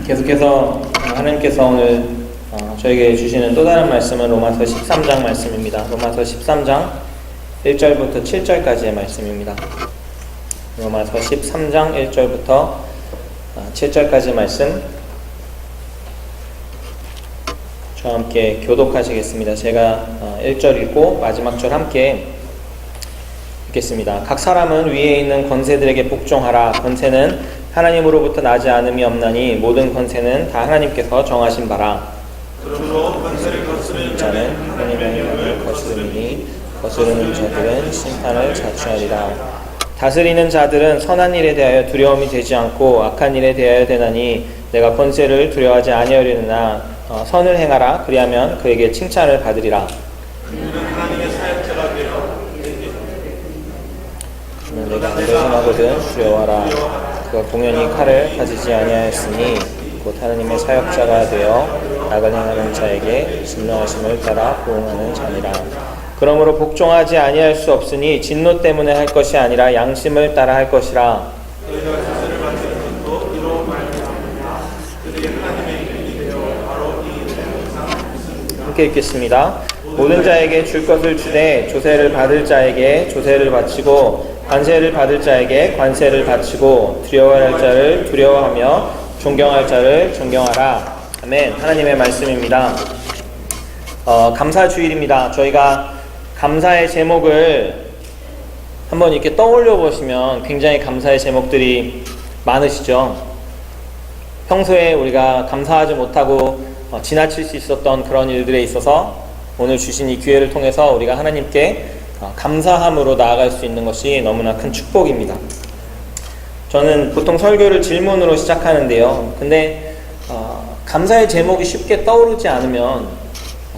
계속해서 하나님께서 오늘 저에게 주시는 또 다른 말씀은 로마서 13장 말씀입니다. 로마서 13장 1절부터 7절까지의 말씀입니다. 로마서 13장 1절부터 7절까지 말씀 저와 함께 교독하시겠습니다. 제가 1절 읽고 마지막 절 함께 읽겠습니다. 각 사람은 위에 있는 권세들에게 복종하라. 권세는 하나님으로부터 나지 않음이 없나니 모든 권세는 다 하나님께서 정하신 바라. 그러므로 권세를 거스르는 자는 하나님의 영을 거스르니 거스르는 자들은 심판을 자초하리라. 다스리는 자들은 선한 일에 대하여 두려움이 되지 않고 악한 일에 대하여 되나니 내가 권세를 두려워하지 아니하려느나 선을 행하라. 그리하면 그에게 칭찬을 받으리라. 하나님의 사역자가 되어 내가 안전하거든 두려워하라. 그가 공연히 칼을 가지지 아니하였으니 곧 하나님의 사역자가 되어 악을 행하는 자에게 진노하심을 따라 보응하는 자니라. 그러므로 복종하지 아니할 수 없으니 진노 때문에 할 것이 아니라 양심을 따라 할 것이라. 너희가 권세를 받는 것도 이로 말미암아 그들이 하나님의 일이 되어 바로 이 세상 함께 읽겠습니다. 모든 자에게 줄 것을 주되 조세를 받을 자에게 조세를 바치고 관세를 받을 자에게 관세를 바치고 두려워할 자를 두려워하며 존경할 자를 존경하라. 아멘. 하나님의 말씀입니다. 감사주일입니다. 저희가 감사의 제목을 한번 이렇게 떠올려 보시면 굉장히 감사의 제목들이 많으시죠. 평소에 우리가 감사하지 못하고 지나칠 수 있었던 그런 일들에 있어서 오늘 주신 이 기회를 통해서 우리가 하나님께 감사함으로 나아갈 수 있는 것이 너무나 큰 축복입니다. 저는 보통 설교를 질문으로 시작하는데요. 근데 감사의 제목이 쉽게 떠오르지 않으면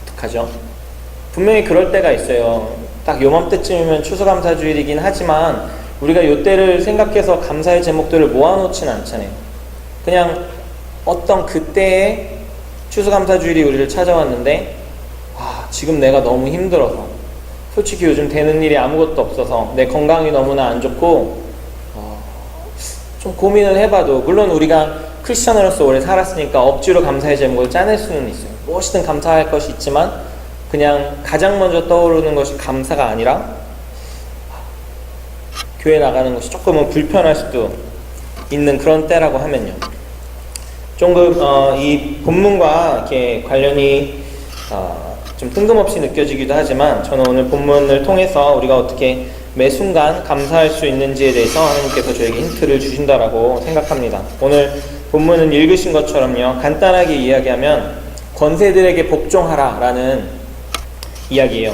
어떡하죠? 분명히 그럴 때가 있어요. 딱 요맘때쯤이면 추수감사주일이긴 하지만 우리가 요때를 생각해서 감사의 제목들을 모아놓지는 않잖아요. 그냥 어떤 그때의 추수감사주일이 우리를 찾아왔는데 지금 내가 너무 힘들어서 솔직히 요즘 되는 일이 아무것도 없어서 내 건강이 너무나 안 좋고 좀 고민을 해봐도, 물론 우리가 크리스천으로서 오래 살았으니까 억지로 감사의 제목을 짜낼 수는 있어요. 무엇이든 감사할 것이 있지만 그냥 가장 먼저 떠오르는 것이 감사가 아니라 교회 나가는 것이 조금은 불편할 수도 있는 그런 때라고 하면요. 조금 이 본문과 이렇게 관련이 좀 뜬금없이 느껴지기도 하지만 저는 오늘 본문을 통해서 우리가 어떻게 매 순간 감사할 수 있는지에 대해서 하나님께서 저에게 힌트를 주신다라고 생각합니다. 오늘 본문은 읽으신 것처럼요, 간단하게 이야기하면 권세들에게 복종하라 라는 이야기예요.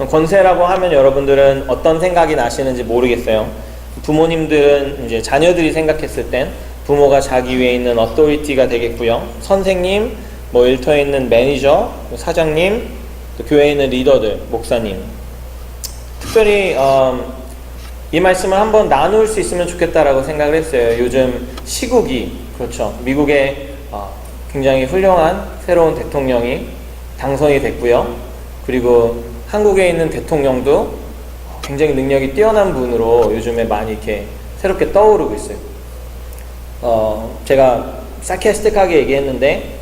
권세라고 하면 여러분들은 어떤 생각이 나시는지 모르겠어요. 부모님들은 이제 자녀들이 생각했을 땐 부모가 자기 위에 있는 어토리티가 되겠고요. 선생님, 일터에 있는 매니저, 사장님, 또 교회에 있는 리더들, 목사님. 특별히 이 말씀을 한번 나눌 수 있으면 좋겠다라고 생각을 했어요. 요즘 시국이, 그렇죠, 미국에 굉장히 훌륭한 새로운 대통령이 당선이 됐고요. 그리고 한국에 있는 대통령도 굉장히 능력이 뛰어난 분으로 요즘에 많이 이렇게 새롭게 떠오르고 있어요. 제가 사케스틱하게 얘기했는데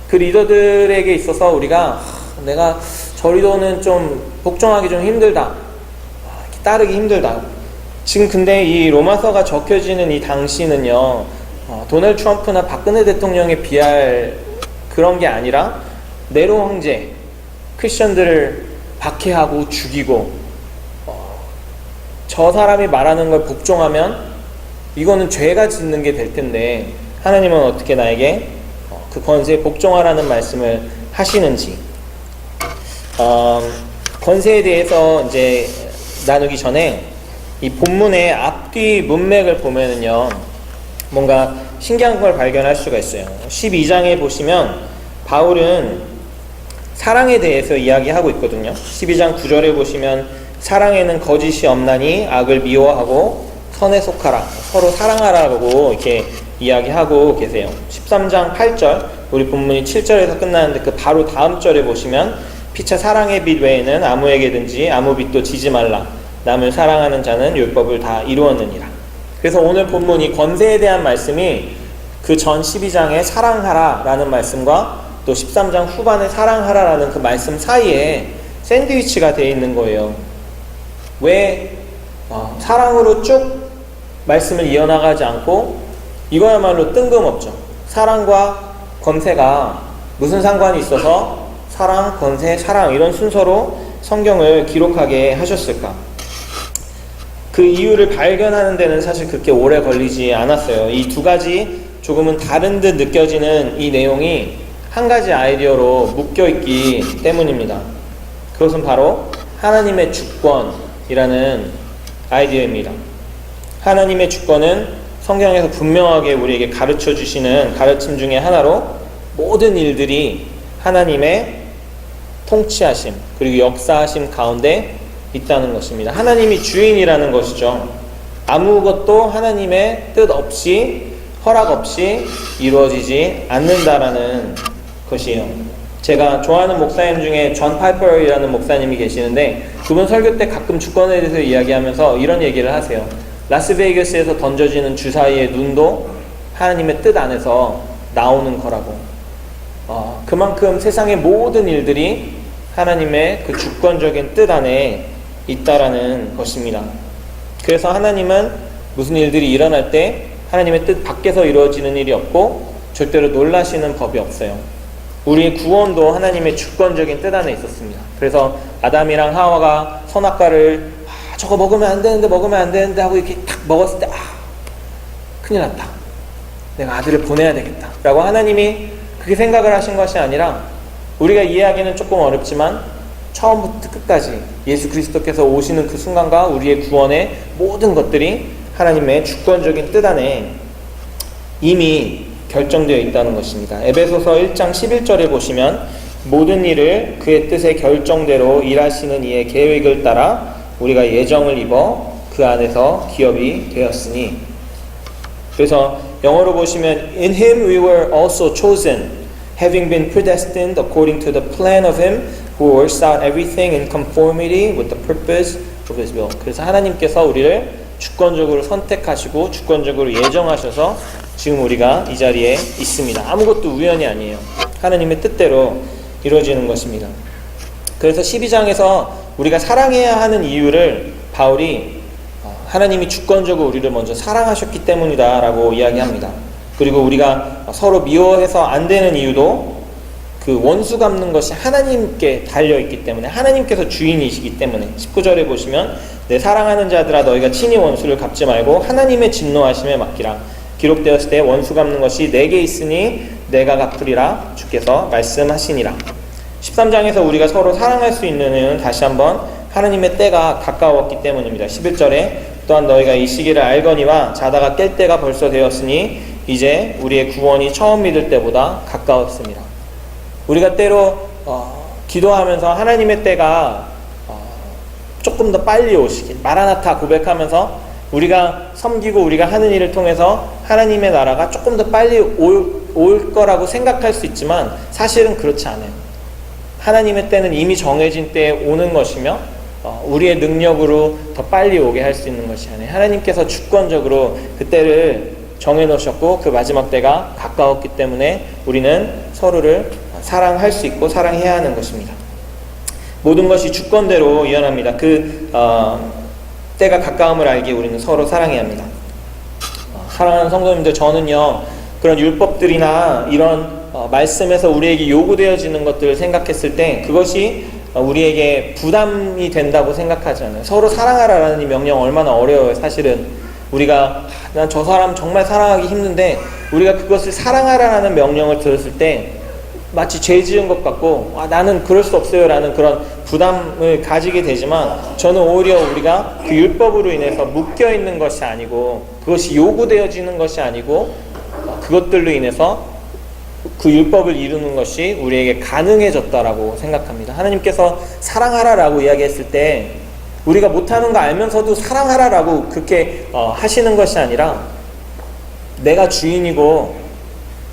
그 리더들에게 있어서 우리가 내가 저 리더는 좀 복종하기 좀 힘들다, 따르기 힘들다. 지금 근데 이 로마서가 적혀지는 이 당시는요, 도널드 트럼프나 박근혜 대통령에 비할 그런 게 아니라 네로 황제, 크리스천들을 박해하고 죽이고 저 사람이 말하는 걸 복종하면 이거는 죄가 짓는 게 될 텐데 하나님은 어떻게 나에게 그 권세에 복종하라는 말씀을 하시는지, 권세에 대해서 이제 나누기 전에 이 본문의 앞뒤 문맥을 보면은요, 뭔가 신기한 걸 발견할 수가 있어요. 12장에 보시면 바울은 사랑에 대해서 이야기하고 있거든요. 12장 9절에 보시면 사랑에는 거짓이 없나니 악을 미워하고 선에 속하라, 서로 사랑하라고 이렇게 이야기하고 계세요. 13장 8절, 우리 본문이 7절에서 끝나는데 그 바로 다음 절에 보시면 피차 사랑의 빛 외에는 아무에게든지 아무 빛도 지지 말라. 남을 사랑하는 자는 율법을 다 이루었느니라. 그래서 오늘 본문 이 권세에 대한 말씀이 그 전 12장에 사랑하라 라는 말씀과 또 13장 후반에 사랑하라 라는 그 말씀 사이에 샌드위치가 되어 있는 거예요. 왜 사랑으로 쭉 말씀을 이어나가지 않고 이거야말로 뜬금없죠. 사랑과 권세가 무슨 상관이 있어서 사랑, 권세, 사랑 이런 순서로 성경을 기록하게 하셨을까? 그 이유를 발견하는 데는 사실 그렇게 오래 걸리지 않았어요. 이 두 가지 조금은 다른 듯 느껴지는 이 내용이 한 가지 아이디어로 묶여있기 때문입니다. 그것은 바로 하나님의 주권이라는 아이디어입니다. 하나님의 주권은 성경에서 분명하게 우리에게 가르쳐 주시는 가르침 중에 하나로 모든 일들이 하나님의 통치하심 그리고 역사하심 가운데 있다는 것입니다. 하나님이 주인이라는 것이죠. 아무것도 하나님의 뜻 없이 허락 없이 이루어지지 않는다라는 것이에요. 제가 좋아하는 목사님 중에 존 파이퍼이라는 목사님이 계시는데 그분 설교 때 가끔 주권에 대해서 이야기하면서 이런 얘기를 하세요. 라스베이거스에서 던져지는 주사위의 눈도 하나님의 뜻 안에서 나오는 거라고. 그만큼 세상의 모든 일들이 하나님의 그 주권적인 뜻 안에 있다라는 것입니다. 그래서 하나님은 무슨 일들이 일어날 때 하나님의 뜻 밖에서 이루어지는 일이 없고 절대로 놀라시는 법이 없어요. 우리의 구원도 하나님의 주권적인 뜻 안에 있었습니다. 그래서 아담이랑 하와가 선악과를 저거 먹으면 안 되는데 하고 이렇게 탁 먹었을 때 큰일 났다. 내가 아들을 보내야 되겠다 라고 하나님이 그렇게 생각을 하신 것이 아니라 우리가 이해하기는 조금 어렵지만 처음부터 끝까지 예수 그리스도께서 오시는 그 순간과 우리의 구원의 모든 것들이 하나님의 주권적인 뜻 안에 이미 결정되어 있다는 것입니다. 에베소서 1장 11절에 보시면 모든 일을 그의 뜻의 결정대로 일하시는 이의 계획을 따라 우리가 예정을 입어 그 안에서 기업이 되었으니. 그래서 영어로 보시면 In him we were also chosen, having been predestined according to the plan of him who works out everything in conformity with the purpose of his will. 그래서 하나님께서 우리를 주권적으로 선택하시고 주권적으로 예정하셔서 지금 우리가 이 자리에 있습니다. 아무것도 우연이 아니에요. 하나님의 뜻대로 이루어지는 것입니다. 그래서 12장에서 우리가 사랑해야 하는 이유를 바울이 하나님이 주권적으로 우리를 먼저 사랑하셨기 때문이다 라고 이야기합니다. 그리고 우리가 서로 미워해서 안 되는 이유도 그 원수 갚는 것이 하나님께 달려있기 때문에 하나님께서 주인이시기 때문에 19절에 보시면 내 사랑하는 자들아 너희가 친히 원수를 갚지 말고 하나님의 진노하심에 맡기라. 기록되었을 때 원수 갚는 것이 내게 있으니 내가 갚으리라 주께서 말씀하시니라. 13장에서 우리가 서로 사랑할 수 있는 이유는 다시 한번 하나님의 때가 가까웠기 때문입니다. 11절에 또한 너희가 이 시기를 알거니와 자다가 깰 때가 벌써 되었으니 이제 우리의 구원이 처음 믿을 때보다 가까웠습니다. 우리가 때로 기도하면서 하나님의 때가 조금 더 빨리 오시길 마라나타 고백하면서 우리가 섬기고 우리가 하는 일을 통해서 하나님의 나라가 조금 더 빨리 올 거라고 생각할 수 있지만 사실은 그렇지 않아요. 하나님의 때는 이미 정해진 때에 오는 것이며 우리의 능력으로 더 빨리 오게 할 수 있는 것이 아니에요. 하나님께서 주권적으로 그 때를 정해놓으셨고 그 마지막 때가 가까웠기 때문에 우리는 서로를 사랑할 수 있고 사랑해야 하는 것입니다. 모든 것이 주권대로 일어납니다. 때가 가까움을 알기에 우리는 서로 사랑해야 합니다. 사랑하는 성도님들, 저는요 그런 율법들이나 이런 말씀에서 우리에게 요구되어지는 것들을 생각했을 때 그것이 우리에게 부담이 된다고 생각하지 않아요. 서로 사랑하라라는 이 명령 얼마나 어려워요. 사실은 우리가 난 저 사람 정말 사랑하기 힘든데 우리가 그것을 사랑하라는 명령을 들었을 때 마치 죄 지은 것 같고 나는 그럴 수 없어요 라는 그런 부담을 가지게 되지만 저는 오히려 우리가 그 율법으로 인해서 묶여있는 것이 아니고 그것이 요구되어지는 것이 아니고 그것들로 인해서 그 율법을 이루는 것이 우리에게 가능해졌다라고 생각합니다. 하나님께서 사랑하라라고 이야기했을 때 우리가 못하는 거 알면서도 사랑하라라고 그렇게 하시는 것이 아니라 내가 주인이고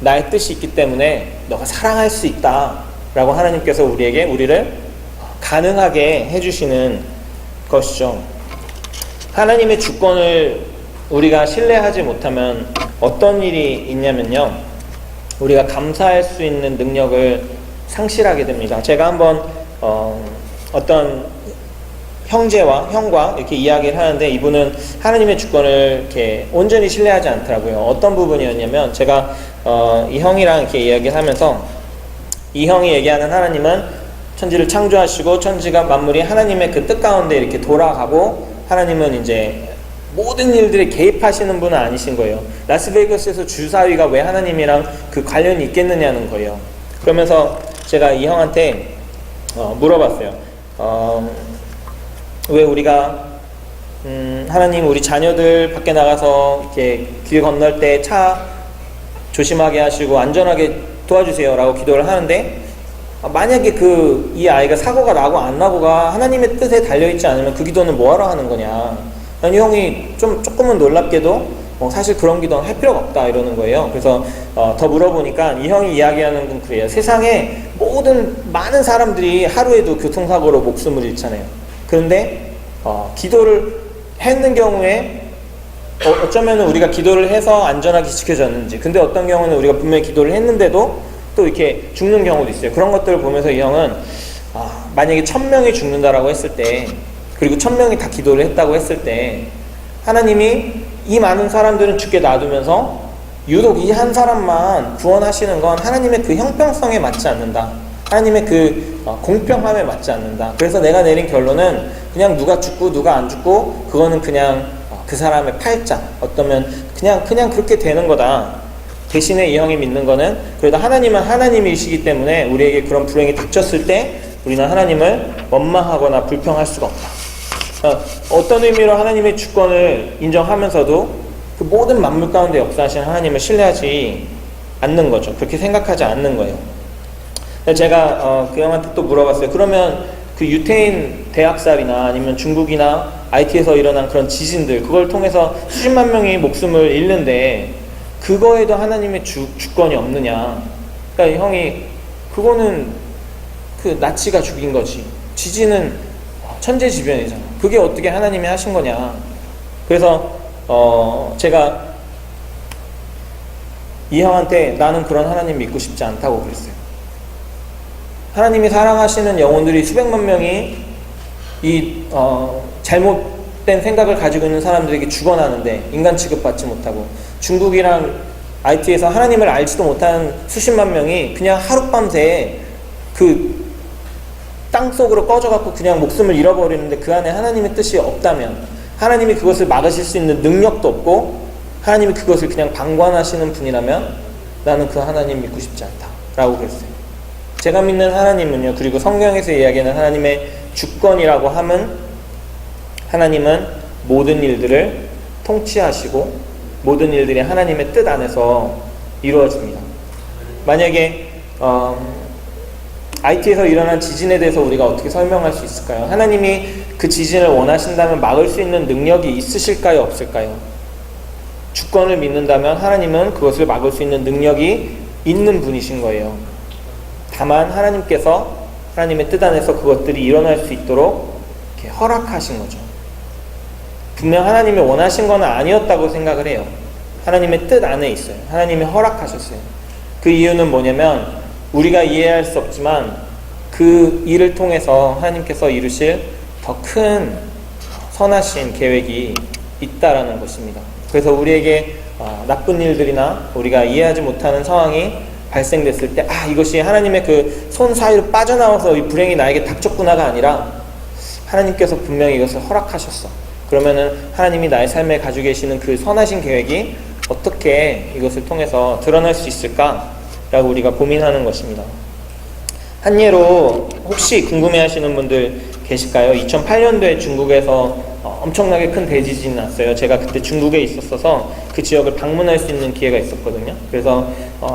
나의 뜻이 있기 때문에 너가 사랑할 수 있다 라고 하나님께서 우리를 가능하게 해주시는 것이죠. 하나님의 주권을 우리가 신뢰하지 못하면 어떤 일이 있냐면요, 우리가 감사할 수 있는 능력을 상실하게 됩니다. 제가 한번 어떤 형과 이렇게 이야기를 하는데, 이분은 하나님의 주권을 이렇게 온전히 신뢰하지 않더라고요. 어떤 부분이었냐면, 제가 이 형이랑 이렇게 이야기를 하면서, 이 형이 얘기하는 하나님은 천지를 창조하시고 천지가 만물이 하나님의 그 뜻 가운데 이렇게 돌아가고, 하나님은 이제 모든 일들에 개입하시는 분은 아니신 거예요. 라스베이거스에서 주사위가 왜 하나님이랑 그 관련이 있겠느냐는 거예요. 그러면서 제가 이 형한테 물어봤어요. 왜 우리가 하나님, 우리 자녀들 밖에 나가서 이렇게 길 건널 때 차 조심하게 하시고 안전하게 도와주세요 라고 기도를 하는데, 만약에 이 아이가 사고가 나고 안 나고가 하나님의 뜻에 달려있지 않으면 그 기도는 뭐하러 하는 거냐. 아니, 형이 조금은 놀랍게도 사실 그런 기도는 할 필요가 없다 이러는 거예요. 그래서 더 물어보니까 이 형이 이야기하는 건 그래요. 세상에 많은 사람들이 하루에도 교통사고로 목숨을 잃잖아요. 그런데 기도를 했는 경우에 어쩌면 우리가 기도를 해서 안전하게 지켜졌는지, 근데 어떤 경우는 우리가 분명히 기도를 했는데도 또 이렇게 죽는 경우도 있어요. 그런 것들을 보면서 이 형은 만약에 1000명이 죽는다라고 했을 때, 그리고 1000명이 다 기도를 했다고 했을 때, 하나님이 이 많은 사람들은 죽게 놔두면서 유독 이 한 사람만 구원하시는 건 하나님의 그 형평성에 맞지 않는다. 하나님의 그 공평함에 맞지 않는다. 그래서 내가 내린 결론은 그냥 누가 죽고 누가 안 죽고 그거는 그냥 그 사람의 팔자, 어떠면 그냥 그렇게 되는 거다. 대신에 이 형이 믿는 거는, 그래도 하나님은 하나님이시기 때문에 우리에게 그런 불행이 닥쳤을 때 우리는 하나님을 원망하거나 불평할 수가 없다. 어떤 의미로 하나님의 주권을 인정하면서도 그 모든 만물 가운데 역사하시는 하나님을 신뢰하지 않는 거죠. 그렇게 생각하지 않는 거예요. 제가 그 형한테 또 물어봤어요. 그러면 그 유태인 대학살이나 아니면 중국이나 IT에서 일어난 그런 지진들, 그걸 통해서 수십만 명이 목숨을 잃는데 그거에도 하나님의 주권이 없느냐. 그러니까 형이, 그거는 그 나치가 죽인 거지, 지진은 천재지변이잖아, 그게 어떻게 하나님이 하신 거냐. 그래서 제가 이 형한테 나는 그런 하나님 믿고 싶지 않다고 그랬어요. 하나님이 사랑하시는 영혼들이 수백만 명이 이 잘못된 생각을 가지고 있는 사람들에게 죽어나는데 인간 취급받지 못하고, 중국이랑 IT에서 하나님을 알지도 못하는 수십만 명이 그냥 하룻밤새 그 땅속으로 꺼져갖고 그냥 목숨을 잃어버리는데, 그 안에 하나님의 뜻이 없다면, 하나님이 그것을 막으실 수 있는 능력도 없고 하나님이 그것을 그냥 방관하시는 분이라면 나는 그 하나님 믿고 싶지 않다 라고 그랬어요. 제가 믿는 하나님은요, 그리고 성경에서 이야기하는 하나님의 주권이라고 함은, 하나님은 모든 일들을 통치하시고 모든 일들이 하나님의 뜻 안에서 이루어집니다. 만약에 IT에서 일어난 지진에 대해서 우리가 어떻게 설명할 수 있을까요? 하나님이 그 지진을 원하신다면 막을 수 있는 능력이 있으실까요? 없을까요? 주권을 믿는다면 하나님은 그것을 막을 수 있는 능력이 있는 분이신 거예요. 다만 하나님께서 하나님의 뜻 안에서 그것들이 일어날 수 있도록 이렇게 허락하신 거죠. 분명 하나님이 원하신 건 아니었다고 생각을 해요. 하나님의 뜻 안에 있어요. 하나님이 허락하셨어요. 그 이유는 뭐냐면, 우리가 이해할 수 없지만 그 일을 통해서 하나님께서 이루실 더 큰 선하신 계획이 있다라는 것입니다. 그래서 우리에게 나쁜 일들이나 우리가 이해하지 못하는 상황이 발생됐을 때, 이것이 하나님의 그 손 사이로 빠져나와서 이 불행이 나에게 닥쳤구나가 아니라 하나님께서 분명히 이것을 허락하셨어. 그러면은 하나님이 나의 삶에 가지고 계시는 그 선하신 계획이 어떻게 이것을 통해서 드러날 수 있을까라고 우리가 고민하는 것입니다. 한 예로 혹시 궁금해하시는 분들 계실까요? 2008년도에 중국에서 엄청나게 큰 대지진이 났어요. 제가 그때 중국에 있었어서 그 지역을 방문할 수 있는 기회가 있었거든요. 그래서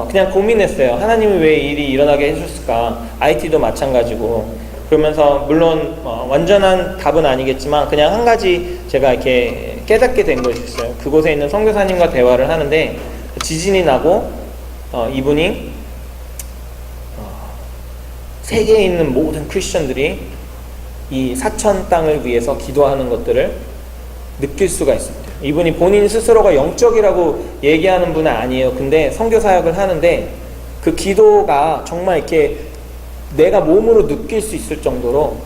그냥 고민했어요. 하나님이 왜 이 일이 일어나게 해주셨을까? IT도 마찬가지고. 그러면서 물론 완전한 답은 아니겠지만 그냥 한 가지 제가 이렇게 깨닫게 된 것이 있어요. 그곳에 있는 선교사님과 대화를 하는데, 지진이 나고 이분이 세계에 있는 모든 크리스천들이 이 사천 땅을 위해서 기도하는 것들을 느낄 수가 있었대요. 이분이 본인 스스로가 영적이라고 얘기하는 분은 아니에요. 근데 선교 사역을 하는데 그 기도가 정말 이렇게 내가 몸으로 느낄 수 있을 정도로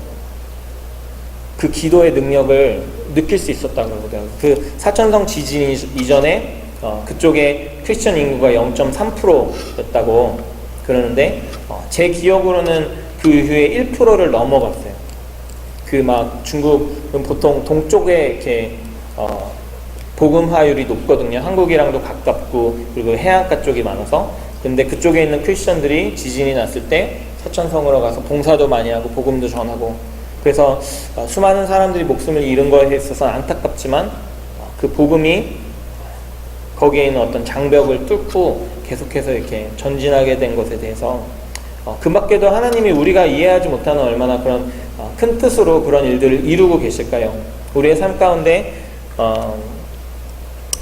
그 기도의 능력을 느낄 수 있었다고 그러더라고요. 그 사천성 지진 이전에 그쪽에 크리스천 인구가 0.3%였다고 그러는데 제 기억으로는 그 이후에 1%를 넘어갔어요. 그 막 중국은 보통 동쪽에 이렇게 복음화율이 높거든요. 한국이랑도 가깝고 그리고 해안가 쪽이 많아서. 근데 그쪽에 있는 크리스천들이 지진이 났을 때 서천성으로 가서 봉사도 많이 하고 복음도 전하고, 그래서 수많은 사람들이 목숨을 잃은 거에 있어서 안타깝지만 그 복음이 거기에 있는 어떤 장벽을 뚫고 계속해서 이렇게 전진하게 된 것에 대해서 그 밖에도 하나님이 우리가 이해하지 못하는 얼마나 그런 큰 뜻으로 그런 일들을 이루고 계실까요? 우리의 삶 가운데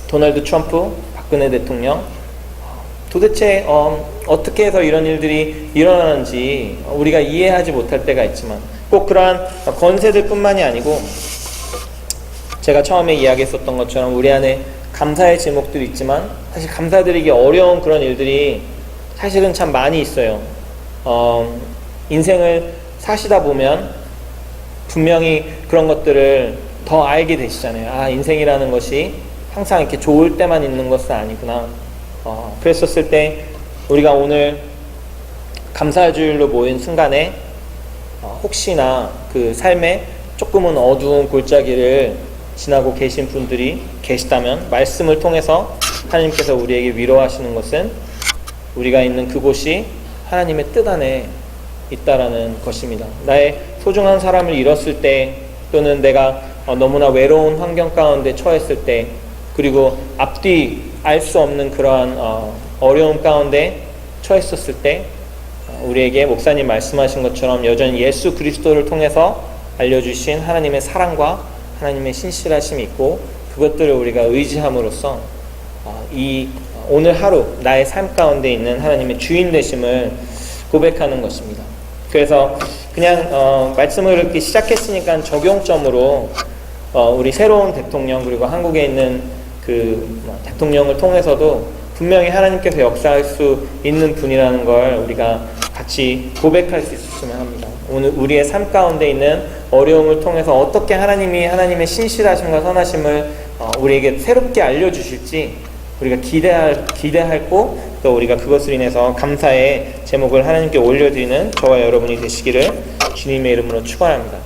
도널드 트럼프, 박근혜 대통령, 도대체 어떻게 해서 이런 일들이 일어나는지 우리가 이해하지 못할 때가 있지만, 꼭 그러한 권세들 뿐만이 아니고 제가 처음에 이야기했었던 것처럼 우리 안에 감사의 제목들이 있지만 사실 감사드리기 어려운 그런 일들이 사실은 참 많이 있어요. 인생을 사시다 보면 분명히 그런 것들을 더 알게 되시잖아요. 아, 인생이라는 것이 항상 이렇게 좋을 때만 있는 것은 아니구나. 그랬었을 때 우리가 오늘 감사주일로 모인 순간에 혹시나 그 삶에 조금은 어두운 골짜기를 지나고 계신 분들이 계시다면 말씀을 통해서 하나님께서 우리에게 위로하시는 것은 우리가 있는 그곳이 하나님의 뜻 안에 있다라는 것입니다. 나의 소중한 사람을 잃었을 때, 또는 내가 너무나 외로운 환경 가운데 처했을 때, 그리고 앞뒤 알 수 없는 그러한 어려움 가운데 처했었을 때 우리에게 목사님 말씀하신 것처럼 여전히 예수 그리스도를 통해서 알려주신 하나님의 사랑과 하나님의 신실하심이 있고, 그것들을 우리가 의지함으로써 이 오늘 하루 나의 삶 가운데 있는 하나님의 주인 되심을 고백하는 것입니다. 그래서 그냥 말씀을 이렇게 시작했으니까 적용점으로 우리 새로운 대통령, 그리고 한국에 있는 그 대통령을 통해서도 분명히 하나님께서 역사할 수 있는 분이라는 걸 우리가 같이 고백할 수 있었으면 합니다. 오늘 우리의 삶 가운데 있는 어려움을 통해서 어떻게 하나님이 하나님의 신실하심과 선하심을 우리에게 새롭게 알려주실지 우리가 기대하고, 또 우리가 그것을 인해서 감사의 제목을 하나님께 올려드리는 저와 여러분이 되시기를 주님의 이름으로 축원합니다.